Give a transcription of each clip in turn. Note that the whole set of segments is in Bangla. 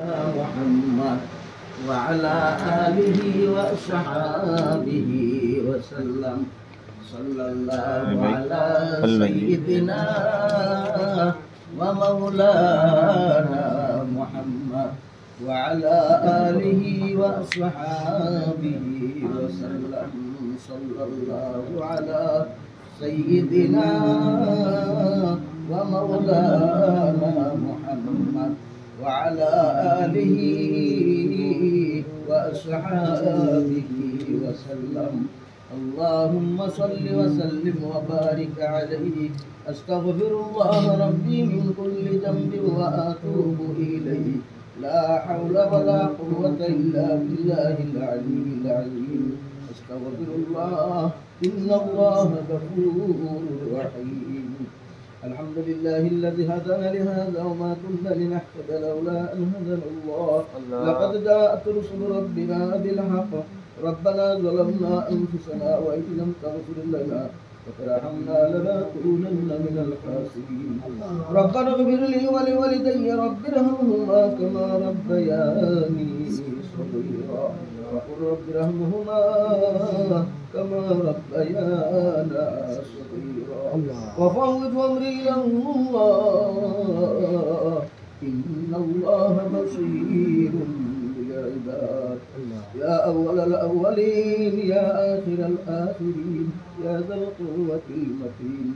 محمد وعلى آله وصحابه وسلم. صلى الله على سيدنا ومولانا محمد وعلى آله وصحابه وسلم. صلى الله على سيدنا ومولانا محمد وعلى آله وأصحابه وسلم. اللهم صل وسلم وبارك عليه. أستغفر الله ربي من كل ذنب وأتوب إليه. لا حول ولا قوة إلا بالله العلي العظيم. أستغفر الله إن الله غفور رحيم. الحمد لله الذي هدانا لهذا وما كنا لنهتدي لولا أن هدانا الله. لقد جاءت رسل ربنا بالحق. ربنا ظلمنا أنفسنا وإن لم تغفر لنا وترحمنا لنكونن من الخاسرين. ربنا اغفر لي ولوالدي رب ارحمهما كما ربياني صغيرا وقل رب ارحمهما كما ربيانا صغيرا. وفوض أمري إلى الله إن الله بصير بالعباد. يا أول الأولين يا آخر الآخرين يا ذا القوة المتين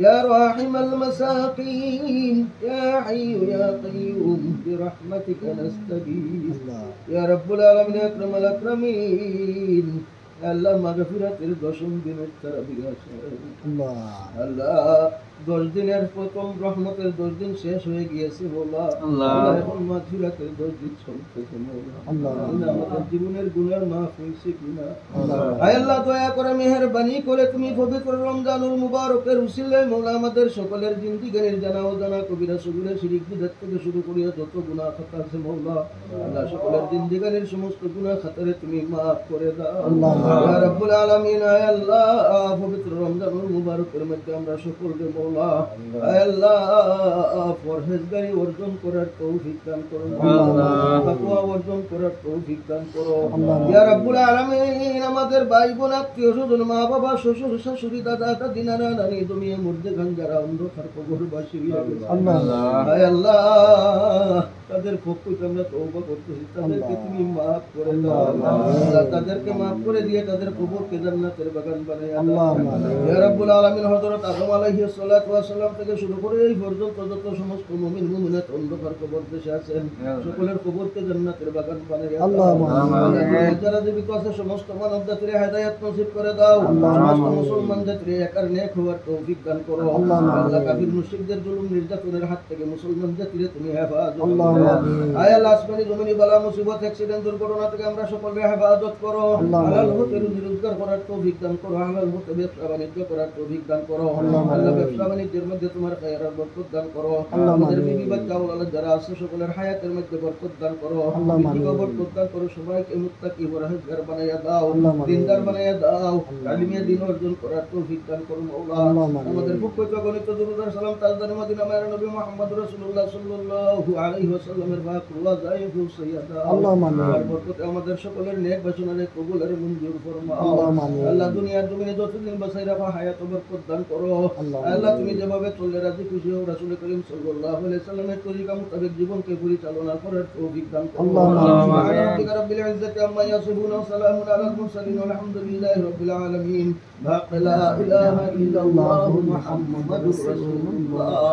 يا راحم المساكين يا حي يا قيوم برحمتك نستغيث. يا رب العالمين يا أكرم الأكرمين. আল্লাহ মাগফিরাতের 10ম দিনের তারাবির আল্লাহ 10 দিনের প্রথম রহমতের 10 দিন শেষ হয়ে গিয়েছে আল্লাহ। এখন মাগফিরাতের 10 দিন চলতেছে আল্লাহ। আমাদের জীবনের গুনাহ মাফ হইছে কিনা আয় আল্লাহ দয়া করে মেহেরবানি করে তুমি পবিত্র রমজানুল মুবারকের উসিলায় মওলা আমাদের সকলের জিন্দেগীর জানা ও জানা কবিরা সগীরা শিরক বিদআত থেকে শুরু করে যত গুনাহ খাতা আছে মওলা আল্লাহ সকলের জিন্দেগীর সমস্ত গুনাহ খাতারে তুমি মাফ করে দাও আল্লাহ। ইয়া রাব্বুল আলামিন আয় আল্লাহ পবিত্র রমজানুল মুবারকের মধ্যে আমরা সকলকে মওলা আয় আল্লাহ পরহেজগারি অর্জন করার তৌফিক দান করো আল্লাহ। তাকওয়া অর্জন করার তৌফিক দান করো ইয়া রাব্বুল আলামিন। আমাদের ভাই বোন আত্মীয় স্বজন মা বাবা শ্বশুর শাশুড়ি দাদা দাদি নানা নানি দুনিয়া মুর্দে গান যারা অন্ধকার কবরবাসী হয়ে গেছে আল্লাহ আয় আল্লাহ তাদের পক্ষে আমরা তওবা করতেছি তাদেরকে তুমি মাফ করে দাও আল্লাহ। তাদেরকে মাফ করে দিয়ে তাদের কবরকে জান্নাতের বাগান বানায় আল্লাহ। ইয়া রাব্বুল আলামিন হযরত আদম আলাইহিস সালাতু ওয়াস সালাম থেকে শুরু করে এই পর্যন্ত যত সমস্ত মুমিন মুমিনাত অন্ধকার কবর দেশে আছেন সকলের কবরকে জান্নাতের বাগান বানায় আল্লাহ। যারা জীবিত আছে সমস্ত মানব জাতির হেদায়েত নসিব করে দাও। সমস্ত মুসলমান জাতির একার নেক হওয়ার তৌফিক দান করো আল্লাহ। কাফির মুশরিকদের জুলুম নির্যাতনের হাত থেকে মুসলমান জাতির তুমি হেফাজত করো আয় আল্লাহ। আসমানি জমিনি বালা মুসিবত অ্যাক্সিডেন্ট দুর্ঘটনা থেকে আমরা সকলকে হেফাজত করো। হালাল হতে রুজি রোজগার করার তৌফিক দান করো। হালাল হতে ব্যবসা বাণিজ্য করার তৌফিক দান করো আল্লাহ। ব্যবসা বাণিজ্যের মধ্যে তোমার খায়ের আর বরকত দান করো। আমাদের বিবি বাচ্চা আওলাদ যারা আছে সকলের হায়াতের মধ্যে বরকত দান করো রিজিকে বরকত দান করো। সবাইকে মুত্তাকি পরহেজগার বানাইয়া দাও দিনদার বানাইয়া দাও। আলিমিয়া দিন অর্জন করার তৌফিক দান করো মাওলা। আমাদের পক্ষ থেকে গণিত দুরূদ আর সালাম তাজদার মদিনা মায়ের নবী মুহাম্মদ রাসূলুল্লাহ সাল্লাল্লাহু আলাইহি ওয়াসাল্লামের বাকুয়া যায়ফু সাইয়্যিদা আল্লাহুম্মা আমিন। বরকত আমাদের সকলের নেক বাসনারে কবুল আর মঞ্জুর ফরমাও আল্লাহ। দুনিয়ার জমিনে যতদিন বাঁচাই রাখো হায়াত বরকত দান করো আল্লাহ। তুমি যেভাবে চললে রাজি খুশি হও রাসূল করিম সাল্লাল্লাহু আলাইহি ওয়াসাল্লামের তরিকা মোতাবেক জীবনকে পরিচালনা করার তৌফিক দান করো সুবহান রাব্বিকা রাব্বিল ইজ্জাতি আম্মা ইয়াসিফুন ওয়া সালামুন আলাল মুরসালিন ওয়ালহামদুলিল্লাহি রাব্বিল আলামিন। লা ইলাহা ইল্লাল্লাহু মুহাম্মাদুর রাসূলুল্লাহ।